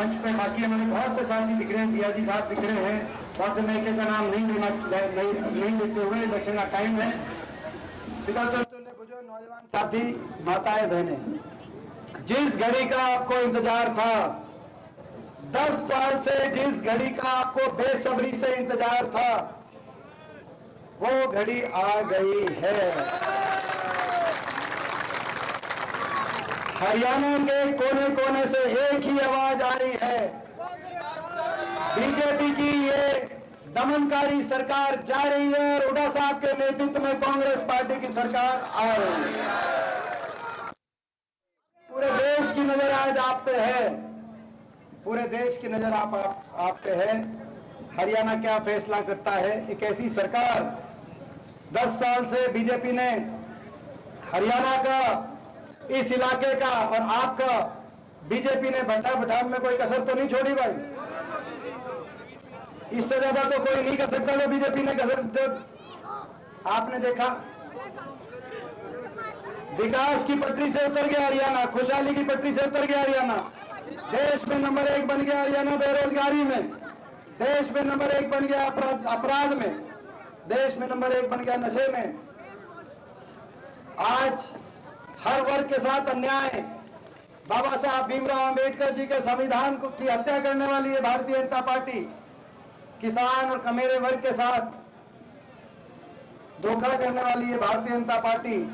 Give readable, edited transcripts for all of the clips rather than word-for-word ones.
मंच पे, बाकी हमारे बहुत से साथी दिख रहे हैं, दिया जी साहब दिख रहे हैं, बहुत से मैं एक का नाम नहीं लेते हुए, इलेक्शन का टाइम है। बुजुर्ग नौजवान साथी, माताएं बहनें, जिस घड़ी का आपको इंतजार था, 10 साल से जिस घड़ी का आपको बेसब्री से इंतजार था, वो घड़ी आ गई है। हरियाणा के कोने कोने से एक ही आवाज आ रही है, बीजेपी की ये दमनकारी सरकार जा रही है और हुड्डा साहब के नेतृत्व में कांग्रेस पार्टी की सरकार आ रही है। पूरे देश की नजर आज आप पे है, पूरे देश की नजर आप पे है। हरियाणा क्या फैसला करता है? एक ऐसी सरकार, 10 साल से बीजेपी ने हरियाणा का, इस इलाके का और आपका, बीजेपी ने भट्टा बिठान में कोई कसर तो नहीं छोड़ी भाई। इससे ज्यादा तो कोई नहीं कर सकता जो बीजेपी ने कसर। आपने देखा विकास की पटरी से उतर गया हरियाणा, खुशहाली की पटरी से उतर गया हरियाणा, देश में नंबर 1 बन गया हरियाणा बेरोजगारी में, देश में नंबर 1 बन गया अपराध में, देश में नंबर 1 बन गया नशे में। आज हर वर्ग के साथ अन्याय, बाबा साहब भीमराव अंबेडकर जी के संविधान को की हत्या करने वाली है भारतीय जनता पार्टी, किसान और कमेरे वर्ग के साथ धोखा करने वाली है भारतीय जनता पार्टी।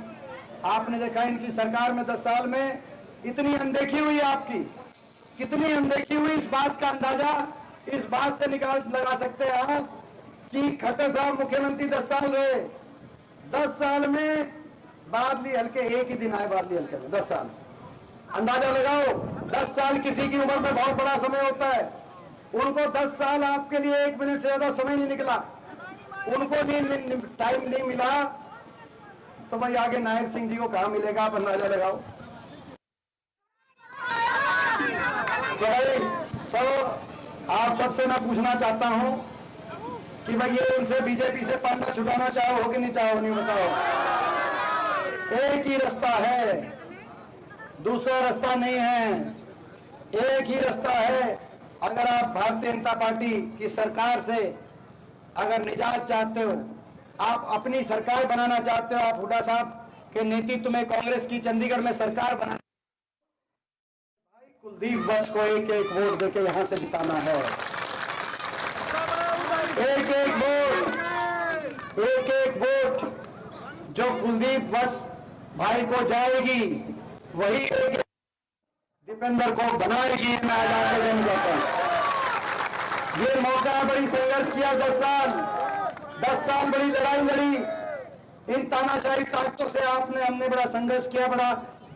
आपने देखा इनकी सरकार में 10 साल में इतनी अनदेखी हुई आपकी, कितनी अनदेखी हुई, इस बात का अंदाजा इस बात से लगा सकते हैं आप कि खट्टर साहब मुख्यमंत्री 10 साल रहे, 10 साल में बादली हल्के एक ही दिन आए, बादली हल्के में 10 साल। अंदाजा लगाओ, 10 साल किसी की उम्र में बहुत बड़ा समय होता है, उनको 10 साल आपके लिए 1 मिनट से ज्यादा समय नहीं निकला, उनको टाइम नहीं मिला, तो भाई आगे नायब सिंह जी को कहां मिलेगा? आप अंदाजा लगाओ। तो भाई, तो आप सबसे मैं पूछना चाहता हूं कि भाई ये इनसे बीजेपी से पंगा छुटाना चाहो कि नहीं चाहो? नहीं बताओ। एक ही रास्ता है, दूसरा रास्ता नहीं है, एक ही रास्ता है। अगर आप भारतीय जनता पार्टी की सरकार से अगर निजात चाहते हो, आप अपनी सरकार बनाना चाहते हो, आप हुड्डा साहब के नेतृत्व में कांग्रेस की चंडीगढ़ में सरकार बनाना, भाई कुलदीप वत्स को एक एक वोट देके यहां से जिताना है। एक एक वोट, एक एक वोट जो कुलदीप वत्स भाई को जाएगी, वही एक दीपेंद्र को बनाएगी। मैं आजाद देना चाहता हूं, ये मौका, बड़ी संघर्ष किया 10 साल बड़ी लड़ाई लड़ी, इन तानाशाही ताकतों से हमने बड़ा संघर्ष किया, बड़ा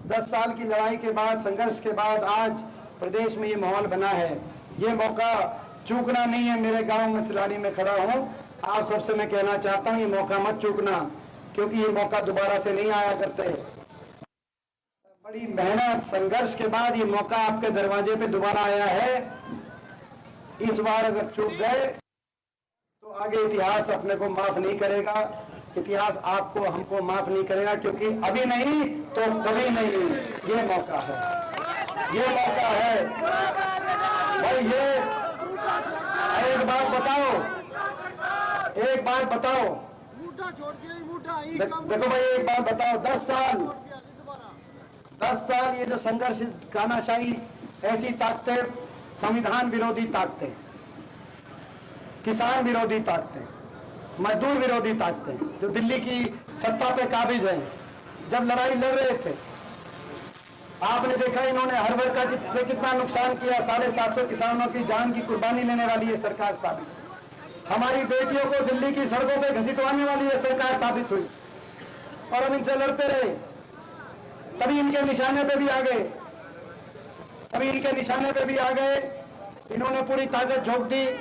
10 साल की लड़ाई के बाद, संघर्ष के बाद आज प्रदेश में ये माहौल बना है। ये मौका चूकना नहीं है। मेरे गांव में सिलानी में खड़ा हूं, आप सबसे मैं कहना चाहता हूं, ये मौका मत चूकना, क्योंकि ये मौका दोबारा से नहीं आया करते। बड़ी मेहनत संघर्ष के बाद ये मौका आपके दरवाजे पे दोबारा आया है। इस बार अगर चूक गए तो आगे इतिहास अपने को माफ नहीं करेगा, इतिहास आपको हमको माफ नहीं करेगा, क्योंकि अभी नहीं तो कभी नहीं ये मौका है, ये मौका है भाई। ये एक बात बताओ, एक बात बताओ, देखो भाई एक बात बताओ, 10 साल ये जो संघर्ष, तानाशाही ऐसी ताकतें, संविधान विरोधी ताकतें, किसान विरोधी ताकतें, मजदूर विरोधी ताकतें, जो दिल्ली की सत्ता पे काबिज हैं, जब लड़ाई लड़ रहे थे, आपने देखा इन्होंने हर वर्ग का कितना नुकसान किया। 750 किसानों की जान की कुर्बानी लेने वाली ये सरकार साबित, हमारी बेटियों को दिल्ली की सड़कों पे घसीटवाने वाली ये सरकार साबित हुई, और हम इनसे लड़ते रहे, तभी इनके निशाने पे भी आ गए, तभी इनके निशाने पे भी आ गए। इन्होंने पूरी ताकत झोंक दी। 2019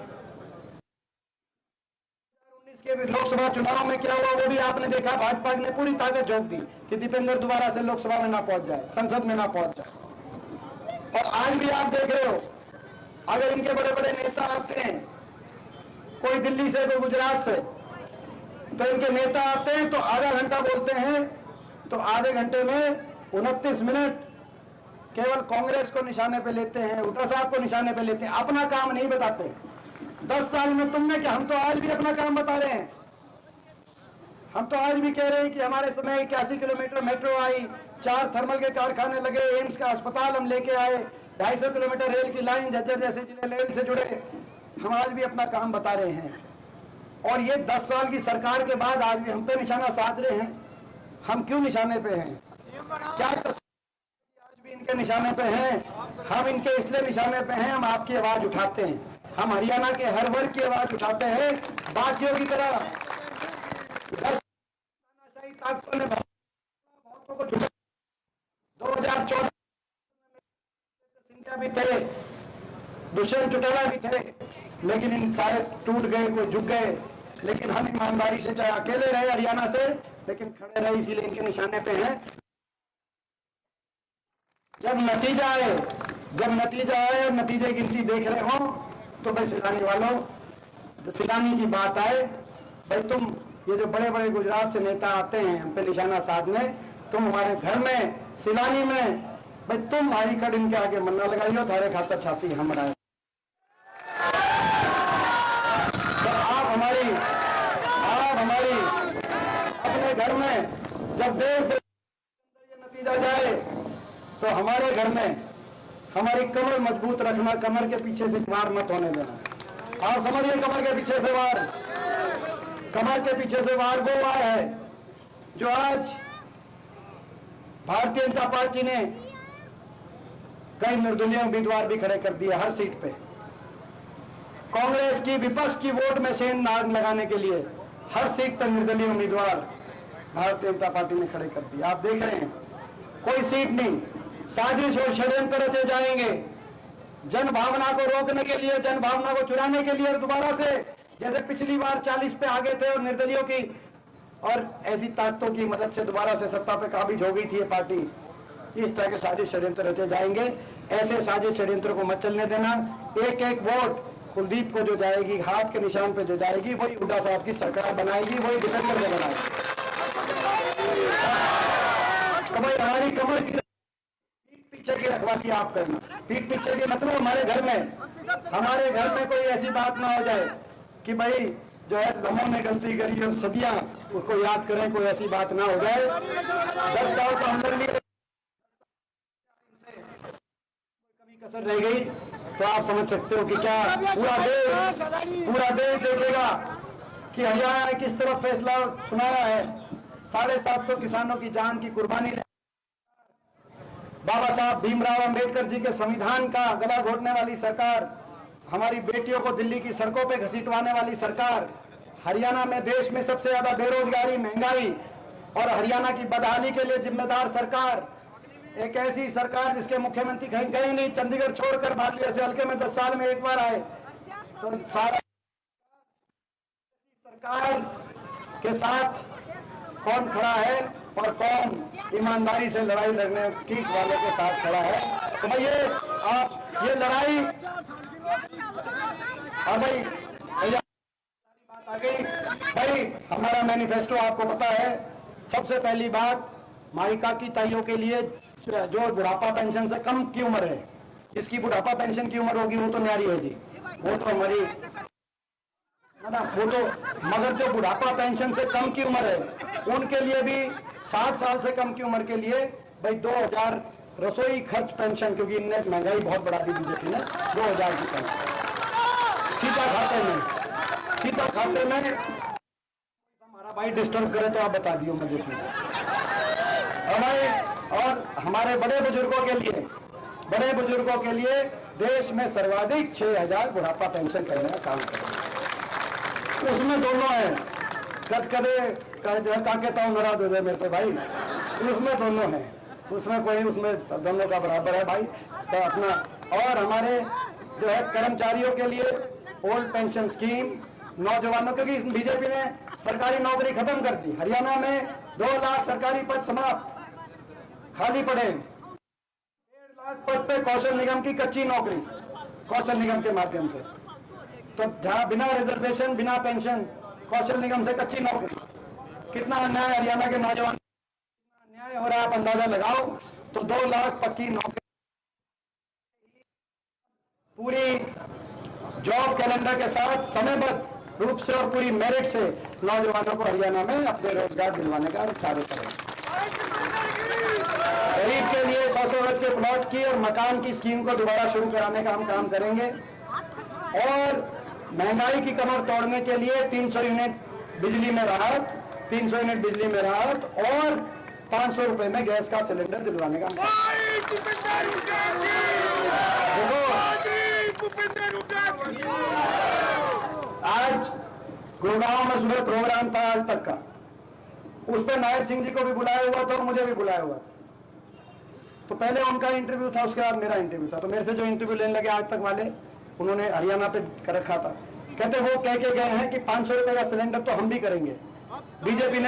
के लोकसभा चुनाव में क्या हुआ वो भी आपने देखा, भाजपा ने पूरी ताकत झोंक दी कि दीपेंद्र दोबारा से लोकसभा में ना पहुंच जाए, संसद में ना पहुंच जाए। और आज भी आप देख रहे हो, अगर इनके बड़े बड़े नेता आते हैं, कोई दिल्ली से, कोई गुजरात से, तो इनके नेता आते हैं तो आधा घंटा बोलते हैं, तो आधे घंटे में 29 मिनट केवल कांग्रेस को निशाने पे लेते हैं, हुड्डा साहब को निशाने पे लेते हैं, अपना काम नहीं बताते। 10 साल में तुमने क्या, हम तो आज भी अपना काम बता रहे हैं। हम तो आज भी कह रहे हैं कि हमारे समय 81 किलोमीटर मेट्रो आई, 4 थर्मल के कारखाने लगे, एम्स का अस्पताल हम लेके आए, 250 किलोमीटर रेल की लाइन, झज्जर जैसे जिले रेल से जुड़े। हम आज भी अपना काम बता रहे हैं। और ये 10 साल की सरकार के बाद आज भी हम पे निशाना साध रहे हैं। हम क्यों निशाने पे हैं? क्या आज भी इनके निशाने पे हैं? हम इनके इसलिए निशाने पे हैं, हम आपकी आवाज उठाते हैं। हम हरियाणा के हर वर्ग की आवाज उठाते हैं। बाकियों की तरह 2014 सिंधिया भी थे, दुष्यंत चौटाला भी थे, लेकिन इन सारे टूट गए, कोई झुक गए। लेकिन हम ईमानदारी से, चाहे अकेले रहे हरियाणा से, लेकिन खड़े रहे, इसीलिए इनके निशाने पे हैं। जब नतीजा आए और नतीजे की गिनती देख रहे हो, तो भाई सिलानी वालों, जो सिलानी की बात आए, भाई तुम ये जो बड़े बड़े गुजरात से नेता आते हैं हम पे निशाना साधने, तुम हमारे घर में सिलानी में, भाई तुम हमारी कड़ इनके आगे मन्ना लगाइयो, थारे खाता छाती हम बनाए। आप हमारी अपने घर में जब देश ये नतीजा जाए, तो हमारे घर में हमारी कमर मजबूत रखना, कमर के पीछे से वार मत होने देना। आप समझिए, कमर के पीछे से वार, कमर के पीछे से वार वो वार है जो आज भारतीय जनता पार्टी ने कई निर्दलीय उम्मीदवार भी खड़े कर दिए हर सीट पे। कांग्रेस की विपक्ष की वोट में सेंध नाग लगाने के लिए हर सीट पर निर्दलीय उम्मीदवार भारतीय जनता पार्टी ने खड़े कर दिए। आप देख रहे हैं, कोई सीट नहीं, साजिश और षड्यंत्र रचे जाएंगे जन भावना को रोकने के लिए, जन भावना को चुराने के लिए, और दोबारा से जैसे पिछली बार 40 पे आगे थे और निर्दलियों की और ऐसी ताकतों की मदद से दोबारा से सत्ता पे काबिज हो गई थी ये पार्टी। इस तरह के साजिश षड्यंत्र रचे जाएंगे। ऐसे साजिश षड्यंत्र को मत चलने देना। एक एक वोट कुलदीप को जो जाएगी, हाथ के निशान पे जो जाएगी, वही हुड्डा साहब की सरकार बनाएगी, वही डिफेंडर में बनाएगी। तो भाई हमारी कमर की पीठ पीछे की रखवाली आप करना। पीठ पीछे की मतलब हमारे घर में कोई ऐसी बात ना हो जाए कि भाई जो है लम्हों ने गलती करी और सदियां उसको याद करें, कोई ऐसी बात ना हो जाए। 10 साल का अंदर भी कमी कसर रह गई तो आप समझ सकते हो कि क्या पूरा देश देखेगा कि हरियाणा ने किस तरह फैसला सुनाया है। 750 किसानों की जान की कुर्बानी, बाबा साहब भीमराव अंबेडकर जी के संविधान का गला घोटने वाली सरकार, हमारी बेटियों को दिल्ली की सड़कों पे घसीटवाने वाली सरकार, हरियाणा में देश में सबसे ज्यादा बेरोजगारी, महंगाई और हरियाणा की बदहाली के लिए जिम्मेदार सरकार, एक ऐसी सरकार जिसके मुख्यमंत्री कहीं गए नहीं, चंडीगढ़ छोड़कर भारतीय से हल्के में 10 साल में एक बार आए। तो सारा सरकार के साथ कौन खड़ा है और कौन ईमानदारी से लड़ाई लड़ने की वालों के साथ खड़ा है। तो भाई ये लड़ाई, हाँ भाई बात आ गई। भाई हमारा मैनिफेस्टो आपको पता है। सबसे पहली बात, माइका की ताइयों के लिए जो बुढ़ापा पेंशन से कम की उम्र है, जिसकी बुढ़ापा पेंशन की उम्र होगी वो तो न्यारी है जी, वो तो हमारी है ना, वो तो, मगर जो बुढ़ापा पेंशन से कम की उम्र है उनके लिए भी 60 साल से कम की उम्र के लिए भाई 2000 रसोई खर्च पेंशन, क्योंकि इनने महंगाई बहुत बढ़ा दी बीजेपी ने, 2000 की पेंशन सीधा खाते में। हमारा भाई डिस्टर्ब करे तो आप बता दियो मुझे। और हमारे बड़े बुजुर्गों के लिए देश में सर्वाधिक 6000 बुढ़ापा पेंशन करने का काम करें। उसमें दोनों है, कहता हूँ नाराज हो जाए मेरे पे भाई, उसमें दोनों है, उसमें कोई, उसमें दोनों का बराबर है भाई। तो अपना, और हमारे जो है कर्मचारियों के लिए ओल्ड पेंशन स्कीम, नौजवानों, क्योंकि बीजेपी ने सरकारी नौकरी खत्म कर दी। हरियाणा में 2 लाख सरकारी पद समाप्त, खाली पड़े। 1.5 लाख पद पे कौशल निगम की कच्ची नौकरी, कौशल निगम के माध्यम से। तो जहां बिना रिजर्वेशन, बिना पेंशन, कौशल निगम से कच्ची नौकरी, कितना अन्याय हरियाणा के नौजवान, अन्याय हो रहा है आप अंदाजा लगाओ। तो 2 लाख पक्की नौकरी पूरी जॉब कैलेंडर के साथ समयबद्ध रूप से और पूरी मेरिट से नौजवानों को हरियाणा में अपने रोजगार दिलवाने का कार्य करें। गरीब के लिए 100 गज के प्लॉट की और मकान की स्कीम को दोबारा शुरू कराने का हम काम करेंगे और महंगाई की कमर तोड़ने के लिए 300 यूनिट बिजली में राहत, 300 यूनिट बिजली में राहत और 500 रुपए में गैस का सिलेंडर दिलवाने का। आज गुड़गांव में सुबह प्रोग्राम था आज तक का, उस पर नायब सिंह जी को भी बुलाया हुआ था और मुझे भी बुलाया हुआ था। तो पहले उनका इंटरव्यू था, उसके बाद मेरा इंटरव्यू था। तो मेरे से जो इंटरव्यू लेने लगे आज तक वाले, उन्होंने हरियाणा पे कर रखा था। कहते वो कह के गए हैं कि 500 रुपए का सिलेंडर तो हम भी करेंगे। बीजेपी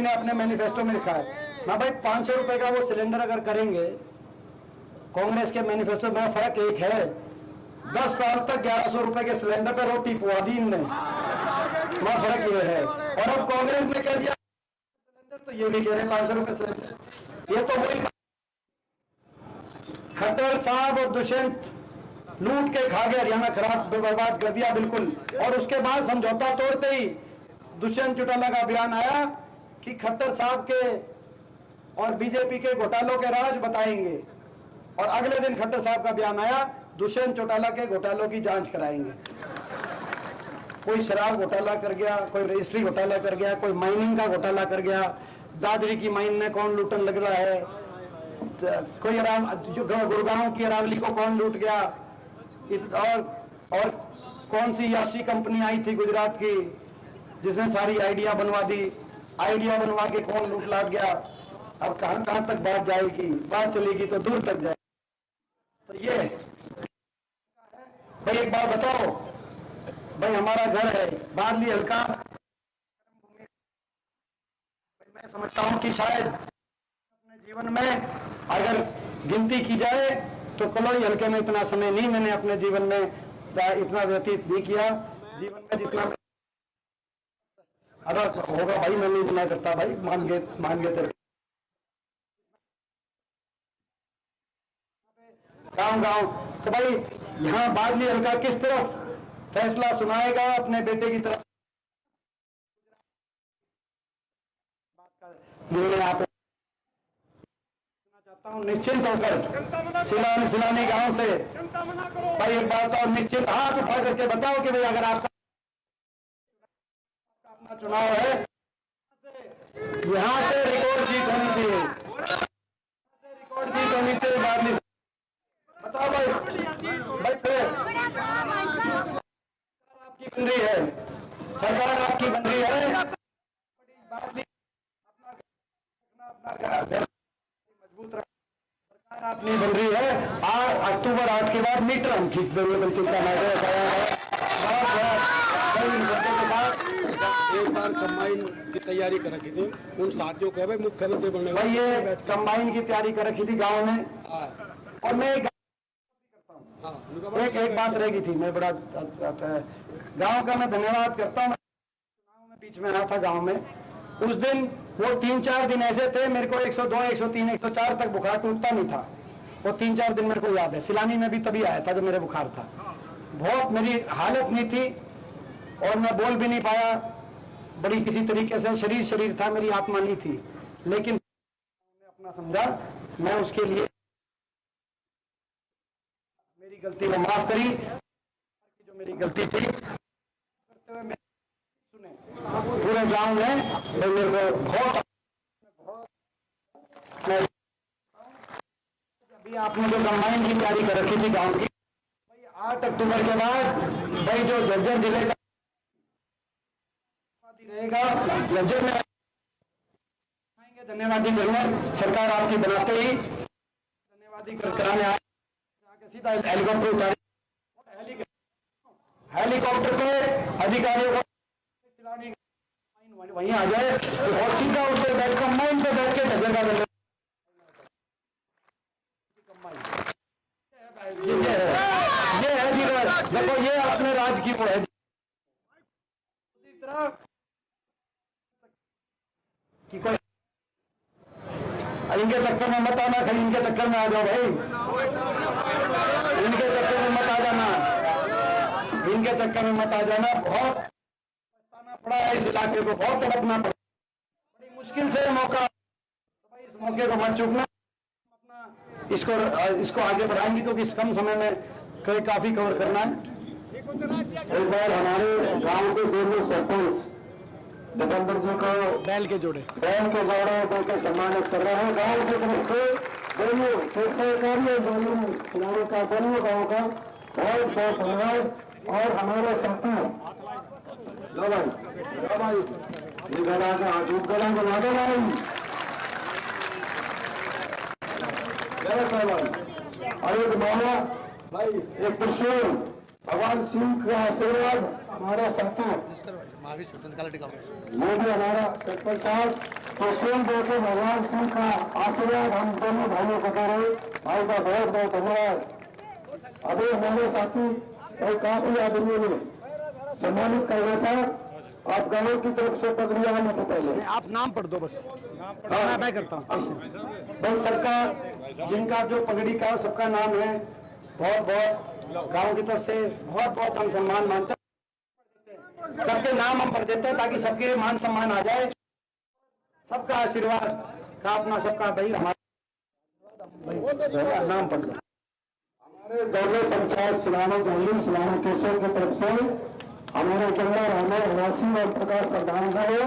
ने अपने मैनिफेस्टो में लिखा है ना भाई 500 रुपए का वो सिलेंडर अगर करेंगे, कांग्रेस के मैनिफेस्टो में फर्क एक है, 10 साल तक 1100 रुपए के सिलेंडर पर रोटी पुआ दी इनने, वहां फर्क ये है। और अब कांग्रेस ने कह दिया सिलेंडर, तो ये भी कह रहे हैं 500 रुपए सिलेंडर। ये तो वही खट्टर साहब और दुष्यंत लूट के खा गए, हरियाणा खराब बर्बाद कर दिया बिल्कुल। और उसके बाद समझौता तोड़ते ही दुष्यंत चौटाला का बयान आया कि खट्टर साहब के और बीजेपी के घोटालों के राज बताएंगे, और अगले दिन खट्टर साहब का बयान आया दुष्यंत चौटाला के घोटालों की जांच कराएंगे। कोई शराब घोटाला कर गया, कोई रजिस्ट्री घोटाला कर गया, कोई माइनिंग का घोटाला कर गया, दादरी की माइन में कौन लूटन लग रहा है, कोई गुड़गांव की अरावली को कौन लूट गया, और कौन सी यासी कंपनी आई थी गुजरात की जिसने सारी आइडिया बनवा दी, आइडिया बनवा के कौन लूट लाट गया। अब कहां कहां तक बात जाएगी, बात चलेगी तो दूर तक जाएगी। तो ये भाई एक बात बताओ भाई, हमारा घर है बादली हल्का, मैं समझता हूं कि शायद अपने जीवन में अगर गिनती की जाए तो कलोई हल्के में इतना समय नहीं मैंने अपने जीवन में इतना व्यतीत नहीं किया जीवन में जितना अगर होगा भाई, मैं नहीं मना करता भाई, मान गए तेरे गांव। तो भाई यहाँ बादली हल्का किस तरफ फैसला सुनाएगा अपने बेटे की तरफ, आप चाहता हूँ निश्चिंत होकर सिलानी गांव से भाई एक बात और निश्चिंत हाथ उठा करके बताओ कि भाई अगर आपका अपना चुनाव है, यहाँ से रिकॉर्ड जीत होनी चाहिए, रिकॉर्ड जीत होनी चाहिए बादली। बताओ भाई फिर आपकी बन रही है, सरकार आपकी बन रही है, मजबूत सरकार आपने बन रही है। अक्टूबर 8 के बाद मीटर हम खींच देंगे, तो चिंता न करें। एक बार कंबाइन की तैयारी कर रखी थी, उन साथियों को मुख्यमंत्री बनने भाई ये कंबाइन की तैयारी कर रखी थी गांव में, और मैं एक बात रह गई थी, मैं बड़ा गांव का मैं धन्यवाद करता हूँ। चुनाव में बीच में आया था गांव में, उस दिन वो 3-4 दिन ऐसे थे, मेरे को 102, 103, 104 तक बुखार टूटता नहीं था। वो 3-4 दिन मेरे को याद है, सिलानी में भी तभी आया था जब मेरे बुखार था, बहुत मेरी हालत नहीं थी और मैं बोल भी नहीं पाया, बड़ी किसी तरीके से शरीर था, मेरी आत्मा नहीं थी। लेकिन मैं अपना समझा, मैं उसके लिए मेरी गलती को माफ करी, जो मेरी गलती थी करते हुए सुने पूरे गांव में मेरे को बहुत अभी आपने जो कंबाइन की तैयारी कर रखी थी गांव की, भाई 8 अक्टूबर के बाद भाई जो झज्जर जिले का रहेगा, झज्जर में धन्यवादी करूंगा, सरकार आपकी बनाते ही धन्यवादी कराने आए, सीधा हेलीकॉप्टर उतारे, हेलीकॉप्टर पे अधिकारियों को वहीं आ जाए और सीधा उसके बैठ कंबाइन पे बैठ के झज्जर का ये है जी, देखो ये अपने राज की वो है कि कोई इनके चक्कर में मत आना, कहीं इनके चक्कर में आ जाओ भाई, इनके चक्कर में मत आ के चक्कर में मत आ जाना। बहुत पछताना पड़ा है, इस इलाके को बहुत तड़पना पड़ा, बड़ी मुश्किल से मौका, तो भाई इस मौके को मत चूकना। अपना इसको आगे बढ़ाएंगे क्योंकि इस कम समय में काफी कवर करना है। एक बार हमारे गांव के दोनों सरपंच दीपेंद्र जी को बैल के जोड़े को सम्मानित कर रहे हैं। गांव की तरफ से दोनों सरकारी दोनों चुनावों का दोनों गाँव का बहुत बहुत धन्यवाद। और हमारे सरपंच भाई ये गला का हाथ गला को ला दो भाई, और एक मामा भाई, एक पुष्प भगवान सिंह का आशीर्वाद हमारा सरपंच, वो भी हमारा सरपंच साहब, तो स्वयं देखे भगवान सिंह का आशीर्वाद हम दोनों भाइयों को दे रहे। भाई का बहुत बहुत धन्यवाद। अभी हमारे साथी भाई काफी आदमियों ने सम्मानित कर रहा था। आप गाँव की तरफ से पगड़ियां आने के पहले आप नाम पढ़ दो बस, मैं करता हूँ बस। सबका जिनका जो पगड़ी का सबका नाम है, बहुत बहुत गांव की तरफ से बहुत बहुत हम सम्मान मानते हैं। सबके नाम हम पढ़ देते हैं ताकि सबके मान सम्मान आ जाए। सबका आशीर्वाद का अपना सबका भाई हमारा नाम पढ़ दो। हमारे दोनों पंचायत सिलानो जहली सिलानो केशर की तरफ से हमारे चंदा रामा निवासी और प्रकाश प्रधान साहब